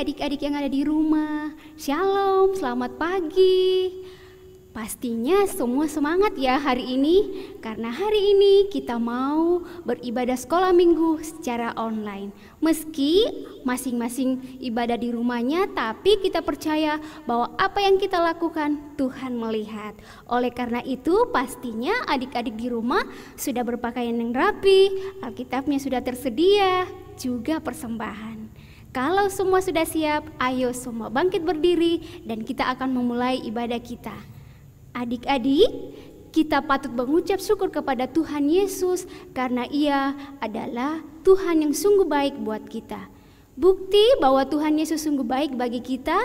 adik-adik yang ada di rumah. Shalom, selamat pagi. Pastinya semua semangat ya hari ini, karena hari ini kita mau beribadah sekolah minggu secara online. Meski masing-masing ibadah di rumahnya, tapi kita percaya bahwa apa yang kita lakukan Tuhan melihat. Oleh karena itu pastinya adik-adik di rumah sudah berpakaian yang rapi, Alkitabnya sudah tersedia, juga persembahan. Kalau semua sudah siap, ayo semua bangkit berdiri dan kita akan memulai ibadah kita. Adik-adik, kita patut mengucap syukur kepada Tuhan Yesus karena Ia adalah Tuhan yang sungguh baik buat kita. Bukti bahwa Tuhan Yesus sungguh baik bagi kita,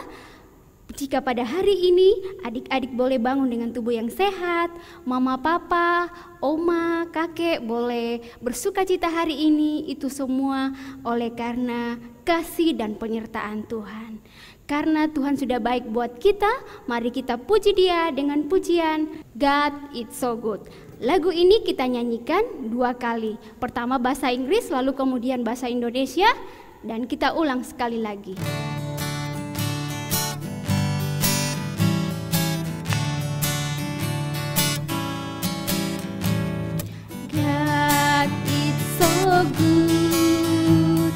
jika pada hari ini adik-adik boleh bangun dengan tubuh yang sehat, mama, papa, oma, kakek boleh bersukacita hari ini, itu semua oleh karena kasih dan penyertaan Tuhan. Karena Tuhan sudah baik buat kita, mari kita puji Dia dengan pujian God It's So Good. Lagu ini kita nyanyikan 2 kali. Pertama bahasa Inggris, lalu kemudian bahasa Indonesia, dan kita ulang sekali lagi. God it's so good,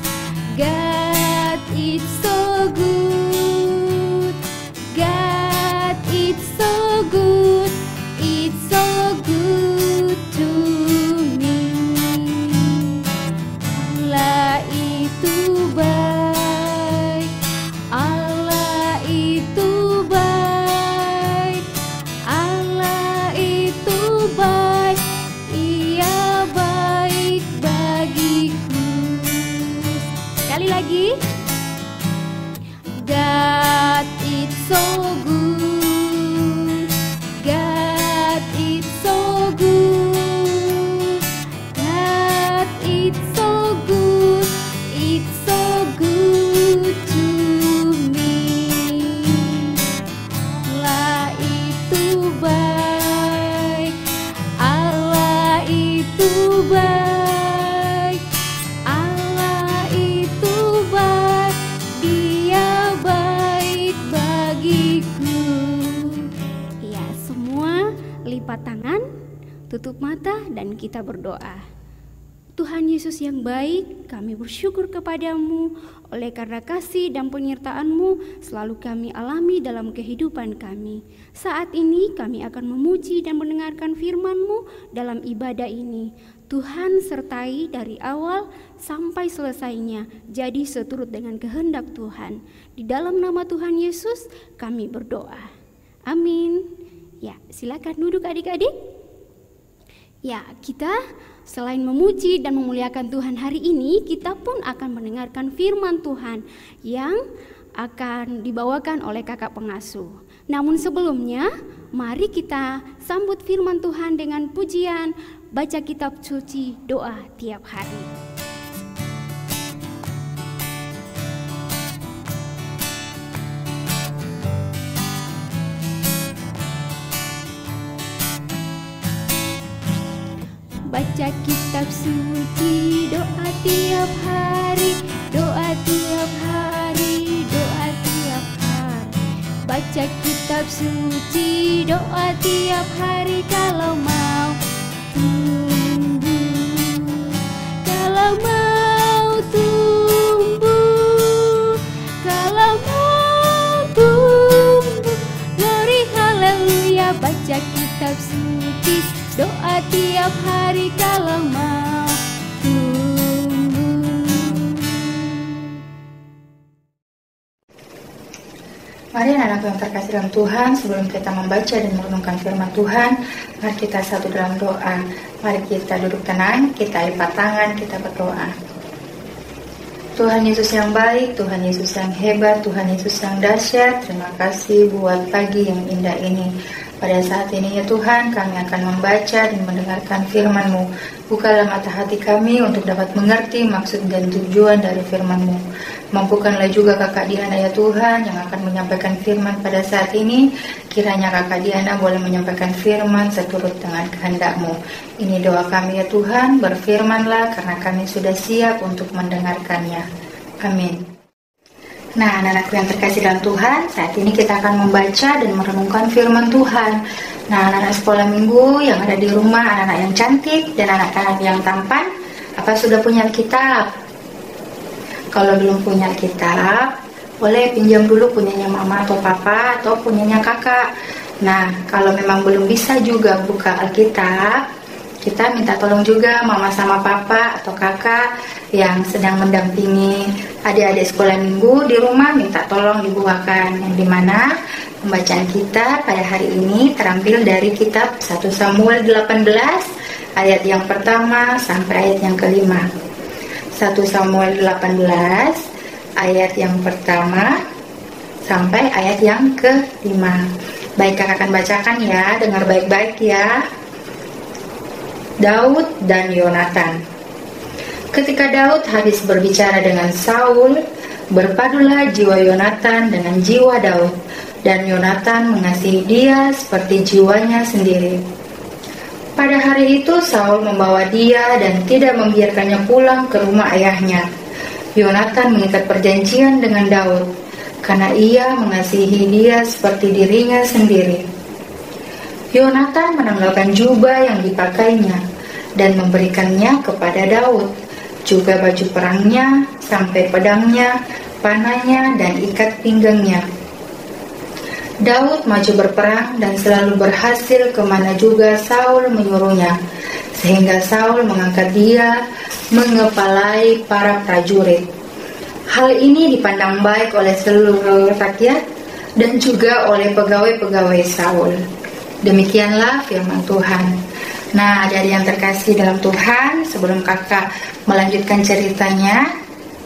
God it's so good. It's so good, it's so good to me. Allah itu baik, Allah itu baik, Allah itu baik, Ia baik bagiku. Sekali lagi. God it's so good. Lipat tangan, tutup mata, dan kita berdoa. Tuhan Yesus yang baik, kami bersyukur kepadamu oleh karena kasih dan penyertaan-Mu selalu kami alami dalam kehidupan kami. Saat ini kami akan memuji dan mendengarkan firman-Mu dalam ibadah ini. Tuhan sertai dari awal sampai selesainya, jadi seturut dengan kehendak Tuhan. Di dalam nama Tuhan Yesus kami berdoa. Amin. Ya, silakan duduk adik-adik. Ya, kita selain memuji dan memuliakan Tuhan hari ini, kita pun akan mendengarkan firman Tuhan yang akan dibawakan oleh kakak pengasuh. Namun sebelumnya, mari kita sambut firman Tuhan dengan pujian, baca kitab suci, doa tiap hari. Baca kitab suci, doa tiap hari, doa tiap hari, doa tiap hari. Baca kitab suci, doa tiap hari kalau mau tumbuh, kalau mau tumbuh, kalau mau tumbuh. Glory haleluya, baca kitab suci, doa tiap hari kalau mau tumbuh. Mari anak-anak yang terkasih dalam Tuhan, sebelum kita membaca dan merenungkan firman Tuhan, mari kita satu dalam doa. Mari kita duduk tenang, kita lipat tangan, kita berdoa. Tuhan Yesus yang baik, Tuhan Yesus yang hebat, Tuhan Yesus yang dahsyat, terima kasih buat pagi yang indah ini. Pada saat ini ya Tuhan, kami akan membaca dan mendengarkan firman-Mu. Bukalah mata hati kami untuk dapat mengerti maksud dan tujuan dari firman-Mu. Mampukanlah juga Kakak Diana ya Tuhan yang akan menyampaikan firman pada saat ini. Kiranya Kakak Diana boleh menyampaikan firman seturut dengan kehendak-Mu. Ini doa kami ya Tuhan, berfirmanlah karena kami sudah siap untuk mendengarkannya. Amin. Nah, anak-anakku yang terkasih dalam Tuhan, saat ini kita akan membaca dan merenungkan firman Tuhan. Nah, anak-anak sekolah minggu yang ada di rumah, anak-anak yang cantik dan anak-anak yang tampan, apa sudah punya Alkitab? Kalau belum punya Alkitab, boleh pinjam dulu punyanya mama atau papa atau punyanya kakak. Nah, kalau memang belum bisa juga buka Alkitab, kita minta tolong juga mama sama papa atau kakak yang sedang mendampingi adik-adik sekolah minggu di rumah, minta tolong dibukakan, yang dimana pembacaan kita pada hari ini terampil dari kitab 1 Samuel 18 ayat yang pertama sampai ayat yang kelima. 1 Samuel 18 ayat yang pertama sampai ayat yang kelima. Baik, kakak akan bacakan ya, dengar baik-baik ya. Daud dan Yonatan. Ketika Daud habis berbicara dengan Saul, berpadulah jiwa Yonatan dengan jiwa Daud, dan Yonatan mengasihi dia seperti jiwanya sendiri. Pada hari itu Saul membawa dia dan tidak membiarkannya pulang ke rumah ayahnya. Yonatan mengikat perjanjian dengan Daud, karena ia mengasihi dia seperti dirinya sendiri. Yonatan menanggalkan jubah yang dipakainya dan memberikannya kepada Daud, juga baju perangnya, sampai pedangnya, panahnya, dan ikat pinggangnya. Daud maju berperang dan selalu berhasil kemana juga Saul menyuruhnya, sehingga Saul mengangkat dia mengepalai para prajurit. Hal ini dipandang baik oleh seluruh rakyat dan juga oleh pegawai-pegawai Saul. Demikianlah firman Tuhan. Nah, dari yang terkasih dalam Tuhan, sebelum kakak melanjutkan ceritanya,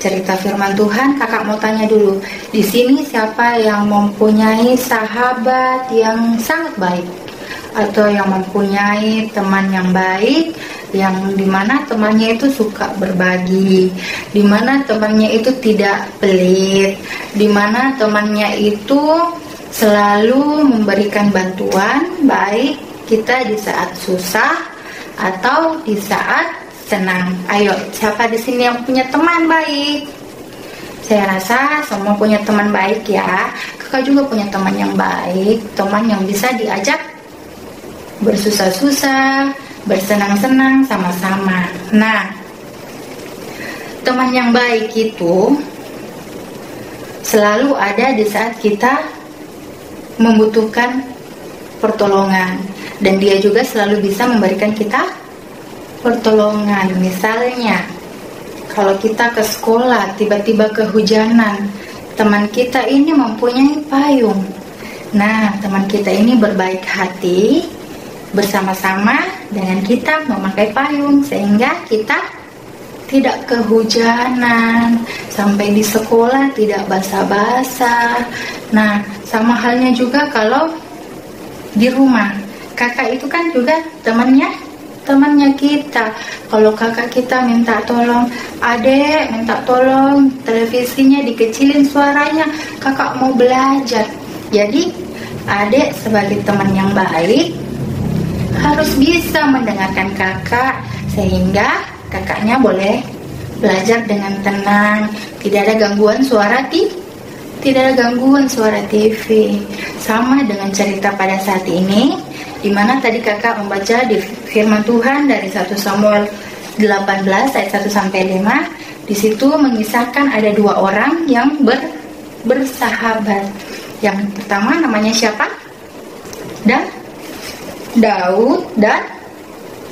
cerita firman Tuhan, kakak mau tanya dulu, di sini siapa yang mempunyai sahabat yang sangat baik, atau yang mempunyai teman yang baik, yang dimana temannya itu suka berbagi, dimana temannya itu tidak pelit, dimana temannya itu selalu memberikan bantuan, baik kita di saat susah atau di saat senang. Ayo, siapa di sini yang punya teman baik? Saya rasa semua punya teman baik ya. Kakak juga punya teman yang baik, teman yang bisa diajak bersusah-susah, bersenang-senang sama-sama. Nah, teman yang baik itu selalu ada di saat kita membutuhkan pertolongan, dan dia juga selalu bisa memberikan kita pertolongan. Misalnya, kalau kita ke sekolah tiba-tiba kehujanan, teman kita ini mempunyai payung. Nah, teman kita ini berbaik hati bersama-sama dengan kita memakai payung, sehingga kita tidak kehujanan, sampai di sekolah tidak basah-basah. Nah, sama halnya juga kalau di rumah, kakak itu kan juga temannya kita. Kalau kakak kita minta tolong, adek minta tolong televisinya dikecilin suaranya, kakak mau belajar. Jadi adek sebagai teman yang baik harus bisa mendengarkan kakak, sehingga kakaknya boleh belajar dengan tenang, tidak ada gangguan suara TV. Sama dengan cerita pada saat ini, di mana tadi kakak membaca di firman Tuhan dari 1 Samuel 18 ayat 1 sampai 5. Di situ mengisahkan ada dua orang yang bersahabat. Yang pertama namanya siapa? Daud, dan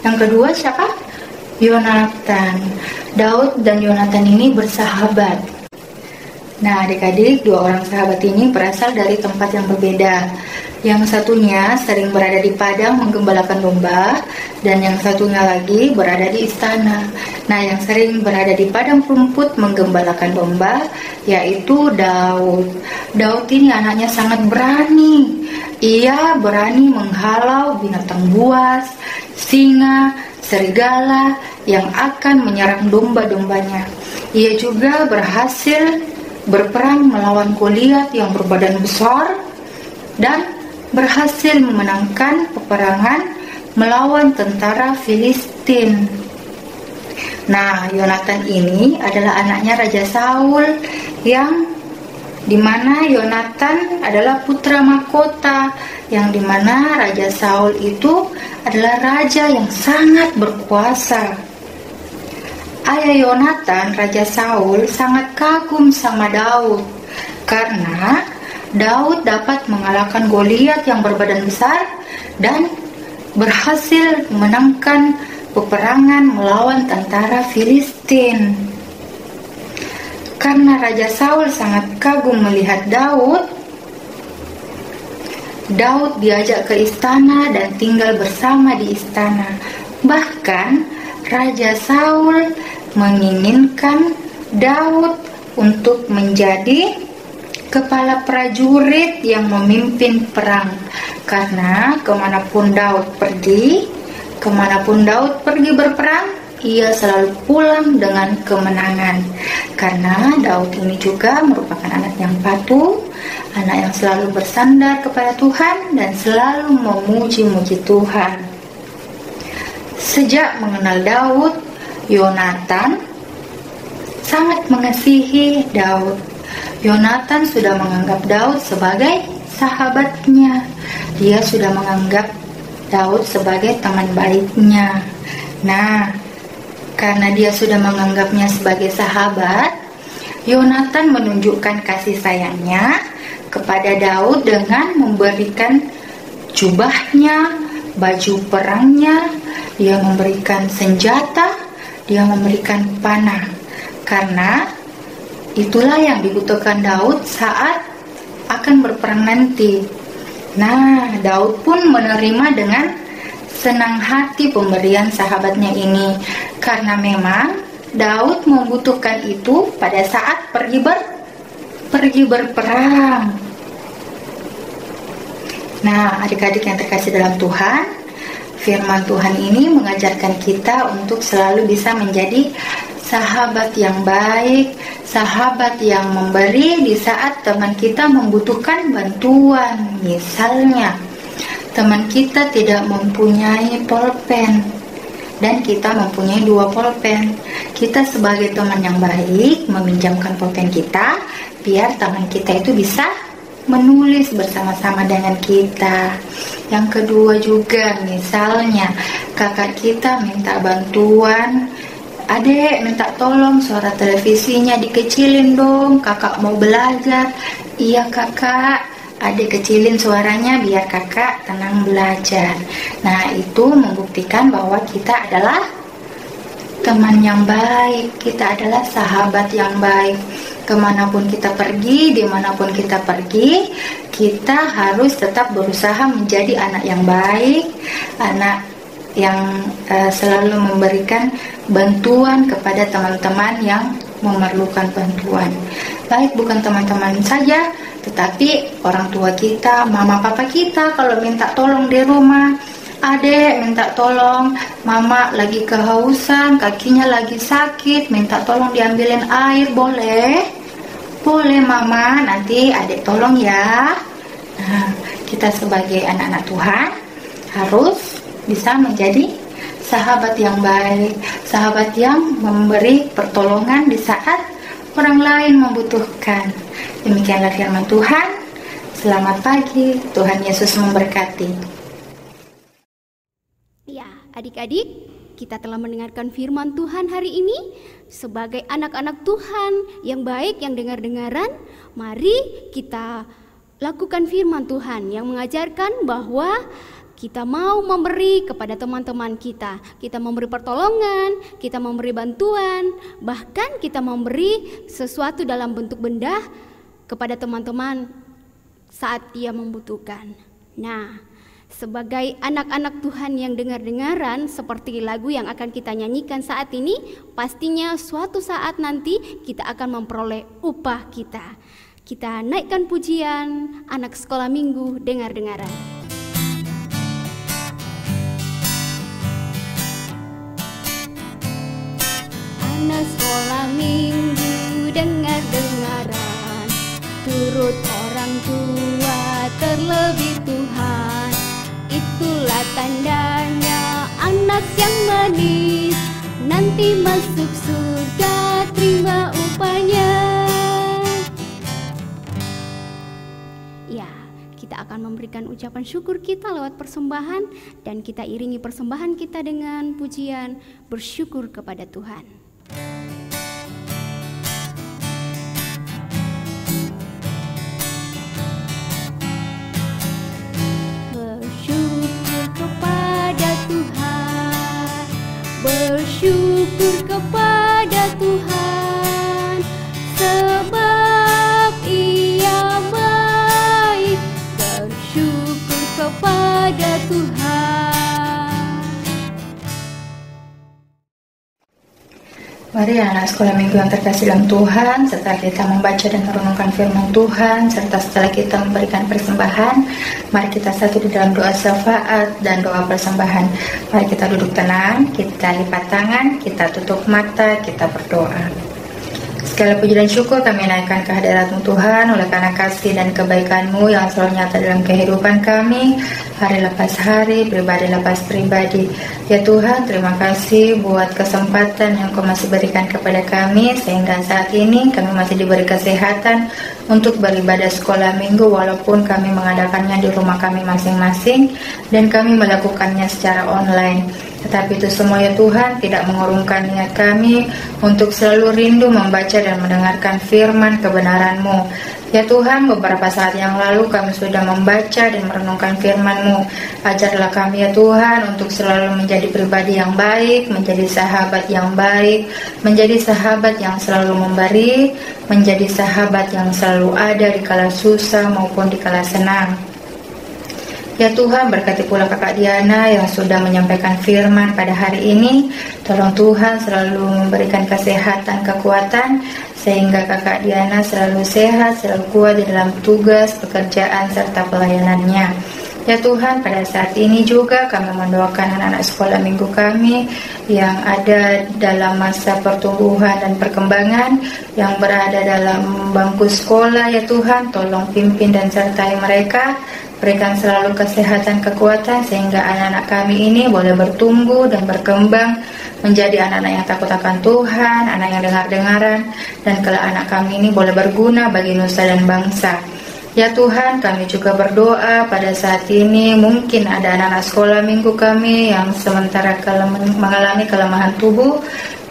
yang kedua siapa? Yonatan. Daud dan Yonatan ini bersahabat. Nah, adik-adik, dua orang sahabat ini berasal dari tempat yang berbeda. Yang satunya sering berada di padang menggembalakan domba, dan yang satunya lagi berada di istana. Nah, yang sering berada di padang rumput menggembalakan domba yaitu Daud. Daud ini anaknya sangat berani. Ia berani menghalau binatang buas, singa, serigala yang akan menyerang domba-dombanya. Ia juga berhasil berperang melawan Goliat yang berbadan besar dan berhasil memenangkan peperangan melawan tentara Filistin. Nah, Yonatan ini adalah anaknya Raja Saul yang di mana Yonatan adalah putra mahkota, yang di mana Raja Saul itu adalah raja yang sangat berkuasa. Ayah Yonatan, Raja Saul, sangat kagum sama Daud karena Daud dapat mengalahkan Goliat yang berbadan besar dan berhasil memenangkan peperangan melawan tentara Filistin. Karena Raja Saul sangat kagum melihat Daud diajak ke istana dan tinggal bersama di istana. Bahkan Raja Saul menginginkan Daud untuk menjadi kepala prajurit yang memimpin perang. Karena kemanapun Daud pergi berperang, ia selalu pulang dengan kemenangan. Karena Daud ini juga merupakan anak yang patuh, anak yang selalu bersandar kepada Tuhan dan selalu memuji-muji Tuhan. Sejak mengenal Daud, Yonatan sangat mengasihi Daud. Yonatan sudah menganggap Daud sebagai sahabatnya. Dia sudah menganggap Daud sebagai teman baiknya. Nah, karena dia sudah menganggapnya sebagai sahabat, Yonatan menunjukkan kasih sayangnya kepada Daud dengan memberikan jubahnya, baju perangnya, dia memberikan senjata, dia memberikan panah. Karena itulah yang dibutuhkan Daud saat akan berperang nanti. Nah, Daud pun menerima dengan senang hati pemberian sahabatnya ini, karena memang Daud membutuhkan itu pada saat pergi berperang. Nah, adik-adik yang terkasih dalam Tuhan, firman Tuhan ini mengajarkan kita untuk selalu bisa menjadi sahabat yang baik, sahabat yang memberi di saat teman kita membutuhkan bantuan. Misalnya, teman kita tidak mempunyai pulpen dan kita mempunyai 2 pulpen. Kita sebagai teman yang baik meminjamkan pulpen kita biar teman kita itu bisa menulis bersama-sama dengan kita. Yang kedua juga, misalnya kakak kita minta bantuan, adek minta tolong suara televisinya dikecilin dong, kakak mau belajar. Iya kakak, adek kecilin suaranya biar kakak tenang belajar. Nah, itu membuktikan bahwa kita adalah teman yang baik, kita adalah sahabat yang baik. Kemanapun kita pergi, dimanapun kita pergi, kita harus tetap berusaha menjadi anak yang baik, anak yang selalu memberikan bantuan kepada teman-teman yang memerlukan bantuan. Baik bukan teman-teman saja, tetapi orang tua kita, mama papa kita kalau minta tolong di rumah, adek minta tolong, mama lagi kehausan, kakinya lagi sakit, minta tolong diambilin air, boleh? Boleh mama, nanti adek tolong ya. Nah, kita sebagai anak-anak Tuhan harus bisa menjadi sahabat yang baik, sahabat yang memberi pertolongan di saat orang lain membutuhkan. Demikianlah firman Tuhan. Selamat pagi, Tuhan Yesus memberkati. Ya, adik-adik, kita telah mendengarkan firman Tuhan hari ini. Sebagai anak-anak Tuhan yang baik, yang dengar-dengaran, mari kita lakukan firman Tuhan yang mengajarkan bahwa kita mau memberi kepada teman-teman kita. Kita memberi pertolongan, kita memberi bantuan, bahkan kita memberi sesuatu dalam bentuk benda kepada teman-teman saat dia membutuhkan. Nah, sebagai anak-anak Tuhan yang dengar-dengaran, seperti lagu yang akan kita nyanyikan saat ini, pastinya suatu saat nanti kita akan memperoleh upah kita. Kita naikkan pujian anak sekolah minggu dengar-dengaran. Anak sekolah minggu dengar-dengaran, turut orang tua terlebih Tuhan. Itulah tandanya anak yang manis, nanti masuk surga terima upahnya. memberikan ucapan syukur kita lewat persembahan, dan kita iringi persembahan kita dengan pujian bersyukur kepada Tuhan. Bersyukur kepada Tuhan, bersyukur kepada Tuhan, sebab Ia baik. Bersyukur kepada Tuhan. Mari anak sekolah minggu yang terkasih dalam Tuhan, setelah kita membaca dan merenungkan firman Tuhan, serta setelah kita memberikan persembahan, mari kita satu di dalam doa syafaat dan doa persembahan. Mari kita duduk tenang, kita lipat tangan, kita tutup mata, kita berdoa. Segala puji dan syukur kami naikkan ke hadirat-Mu Tuhan, oleh karena kasih dan kebaikan-Mu yang selalu nyata dalam kehidupan kami, hari lepas hari, pribadi lepas pribadi. Ya Tuhan, terima kasih buat kesempatan yang Kau masih berikan kepada kami, sehingga saat ini kami masih diberi kesehatan untuk beribadah sekolah minggu, walaupun kami mengadakannya di rumah kami masing-masing dan kami melakukannya secara online. Tetapi itu semua ya Tuhan tidak mengurungkan niat kami untuk selalu rindu membaca dan mendengarkan firman kebenaran-Mu. Ya Tuhan, beberapa saat yang lalu kami sudah membaca dan merenungkan firman-Mu. Ajarlah kami ya Tuhan untuk selalu menjadi pribadi yang baik, menjadi sahabat yang baik, menjadi sahabat yang selalu memberi, menjadi sahabat yang selalu ada di kala susah maupun di kala senang. Ya Tuhan, berkati pula Kakak Diana yang sudah menyampaikan firman pada hari ini. Tolong Tuhan selalu memberikan kesehatan, kekuatan, sehingga Kakak Diana selalu sehat, selalu kuat di dalam tugas, pekerjaan, serta pelayanannya. Ya Tuhan, pada saat ini juga kami mendoakan anak-anak sekolah minggu kami yang ada dalam masa pertumbuhan dan perkembangan, yang berada dalam bangku sekolah. Ya Tuhan, tolong pimpin dan sertai mereka. Berikan selalu kesehatan, kekuatan, sehingga anak-anak kami ini boleh bertumbuh dan berkembang menjadi anak-anak yang takut akan Tuhan, anak yang dengar-dengaran, dan kelak anak kami ini boleh berguna bagi nusa dan bangsa. Ya Tuhan, kami juga berdoa pada saat ini mungkin ada anak-anak sekolah minggu kami yang sementara mengalami kelemahan tubuh.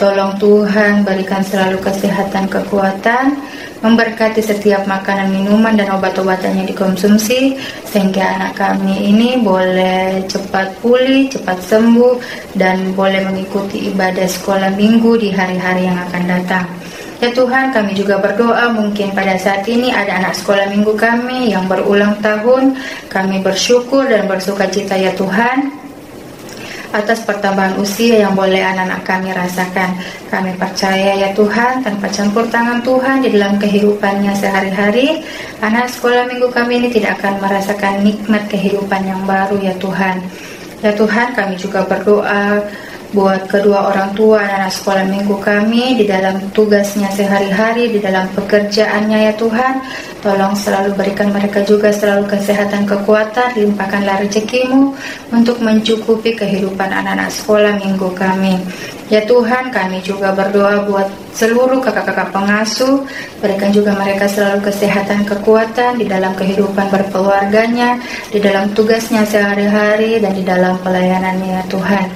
Tolong Tuhan berikan selalu kesehatan, kekuatan, memberkati setiap makanan, minuman, dan obat-obatan yang dikonsumsi, sehingga anak kami ini boleh cepat pulih, cepat sembuh, dan boleh mengikuti ibadah sekolah minggu di hari-hari yang akan datang. Ya Tuhan, kami juga berdoa mungkin pada saat ini ada anak sekolah minggu kami yang berulang tahun. Kami bersyukur dan bersukacita ya Tuhan atas pertambahan usia yang boleh anak-anak kami rasakan. Kami percaya ya Tuhan, tanpa campur tangan Tuhan di dalam kehidupannya sehari-hari, anak sekolah minggu kami ini tidak akan merasakan nikmat kehidupan yang baru ya Tuhan. Ya Tuhan, kami juga berdoa buat kedua orang tua anak sekolah minggu kami di dalam tugasnya sehari-hari, di dalam pekerjaannya ya Tuhan. Tolong selalu berikan mereka juga selalu kesehatan, kekuatan, limpahkanlah rezeki-Mu untuk mencukupi kehidupan anak-anak sekolah minggu kami. Ya Tuhan, kami juga berdoa buat seluruh kakak-kakak pengasuh. Berikan juga mereka selalu kesehatan, kekuatan di dalam kehidupan berkeluarganya, di dalam tugasnya sehari-hari, dan di dalam pelayanannya ya Tuhan.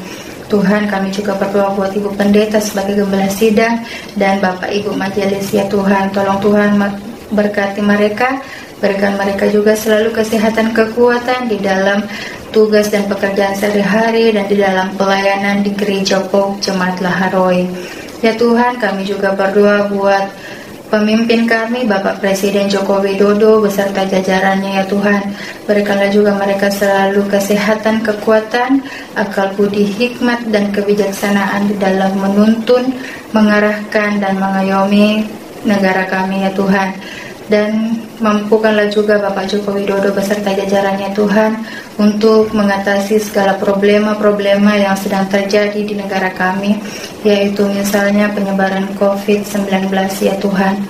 Tuhan, kami juga berdoa buat Ibu Pendeta sebagai gembala sidang dan Bapak Ibu Majelis ya Tuhan. Tolong Tuhan berkati mereka, berikan mereka juga selalu kesehatan, kekuatan di dalam tugas dan pekerjaan sehari-hari dan di dalam pelayanan di Gereja Pop Jemaat Laharoi. Ya Tuhan, kami juga berdoa buat pemimpin kami, Bapak Presiden Joko Widodo beserta jajarannya ya Tuhan. Berikanlah juga mereka selalu kesehatan, kekuatan, akal budi, hikmat, dan kebijaksanaan di dalam menuntun, mengarahkan, dan mengayomi negara kami ya Tuhan. Dan mampukanlah juga Bapak Joko Widodo beserta jajarannya Tuhan untuk mengatasi segala problema-problema yang sedang terjadi di negara kami, yaitu misalnya penyebaran COVID-19 ya Tuhan.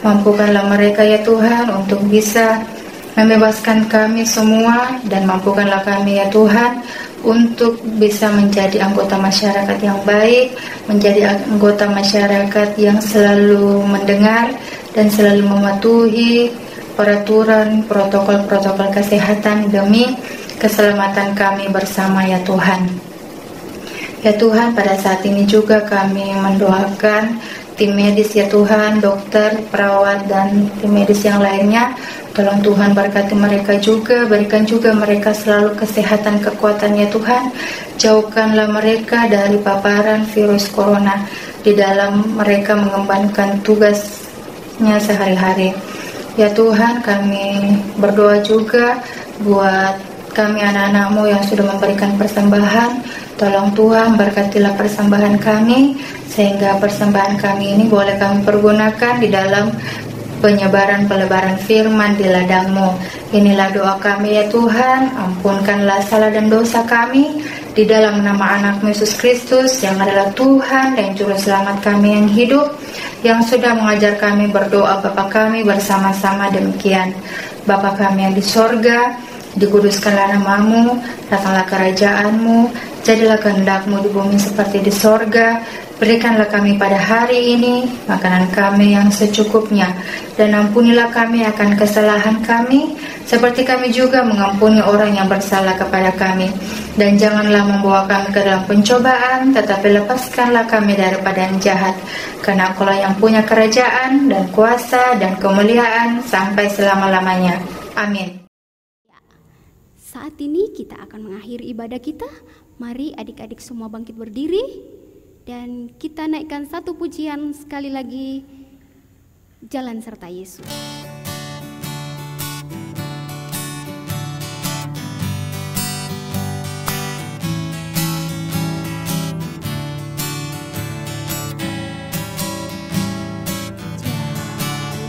Mampukanlah mereka ya Tuhan untuk bisa membebaskan kami semua, dan mampukanlah kami ya Tuhan untuk bisa menjadi anggota masyarakat yang baik, menjadi anggota masyarakat yang selalu mendengar dan selalu mematuhi peraturan, protokol-protokol kesehatan demi keselamatan kami bersama ya Tuhan. Ya Tuhan, pada saat ini juga kami mendoakan tim medis ya Tuhan, dokter, perawat, dan tim medis yang lainnya. Tolong Tuhan berkati mereka juga, berikan juga mereka selalu kesehatan, kekuatan ya Tuhan. Jauhkanlah mereka dari paparan virus corona di dalam mereka mengembangkan tugasnya sehari-hari. Ya Tuhan, kami berdoa juga buat kami anak-anak-Mu yang sudah memberikan persembahan. Tolong Tuhan berkatilah persembahan kami, sehingga persembahan kami ini boleh kami pergunakan di dalam penyebaran pelebaran firman di ladang-Mu. Inilah doa kami ya Tuhan, ampunkanlah salah dan dosa kami di dalam nama anak Yesus Kristus yang adalah Tuhan dan Juru Selamat kami yang hidup, yang sudah mengajar kami berdoa Bapa kami bersama-sama demikian. Bapa kami yang di sorga, dikuduskanlah nama-Mu, datanglah kerajaan-Mu, jadilah kehendak-Mu di bumi seperti di sorga. Berikanlah kami pada hari ini makanan kami yang secukupnya, dan ampunilah kami akan kesalahan kami, seperti kami juga mengampuni orang yang bersalah kepada kami. Dan janganlah membawa kami ke dalam pencobaan, tetapi lepaskanlah kami daripada yang jahat. Karena Engkau yang punya kerajaan dan kuasa dan kemuliaan sampai selama-lamanya. Amin. Saat ini kita akan mengakhiri ibadah kita. Mari adik-adik semua bangkit berdiri. Dan kita naikkan satu pujian sekali lagi, Jalan Serta Yesus.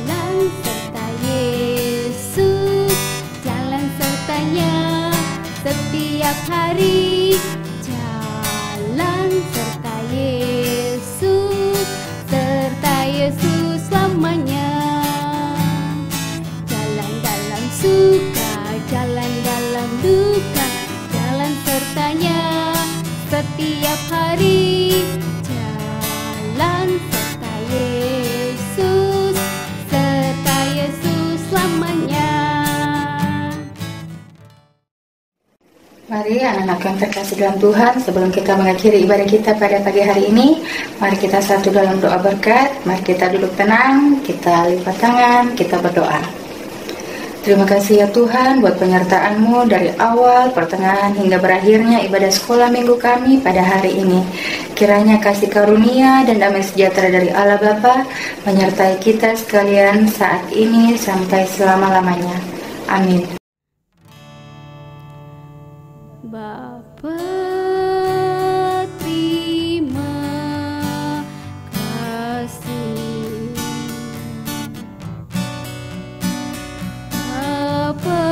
Jalan serta Yesus, jalan sertanya setiap hari. Jalan serta Yesus, serta Yesus selamanya. Jalan dalam suka, jalan dalam duka, jalan sertanya setiap hari. Jalan serta Yesus, serta Yesus selamanya. Mari anak-anak yang terkasih dalam Tuhan, sebelum kita mengakhiri ibadah kita pada pagi hari ini, mari kita satu dalam doa berkat. Mari kita duduk tenang, kita lipat tangan, kita berdoa. Terima kasih ya Tuhan buat penyertaan-Mu dari awal, pertengahan hingga berakhirnya ibadah sekolah minggu kami pada hari ini. Kiranya kasih karunia dan damai sejahtera dari Allah Bapa menyertai kita sekalian saat ini sampai selama-lamanya. Amin. Bapa, terima kasih. Bapa,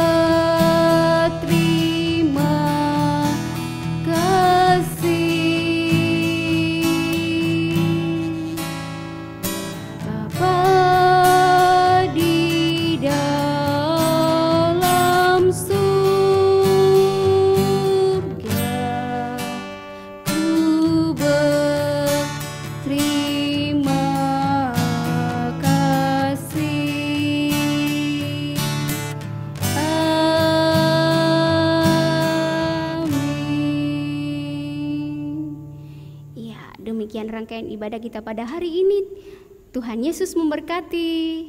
terima kasih. Bapa di dalam demikian rangkaian ibadah kita pada hari ini. Tuhan Yesus memberkati.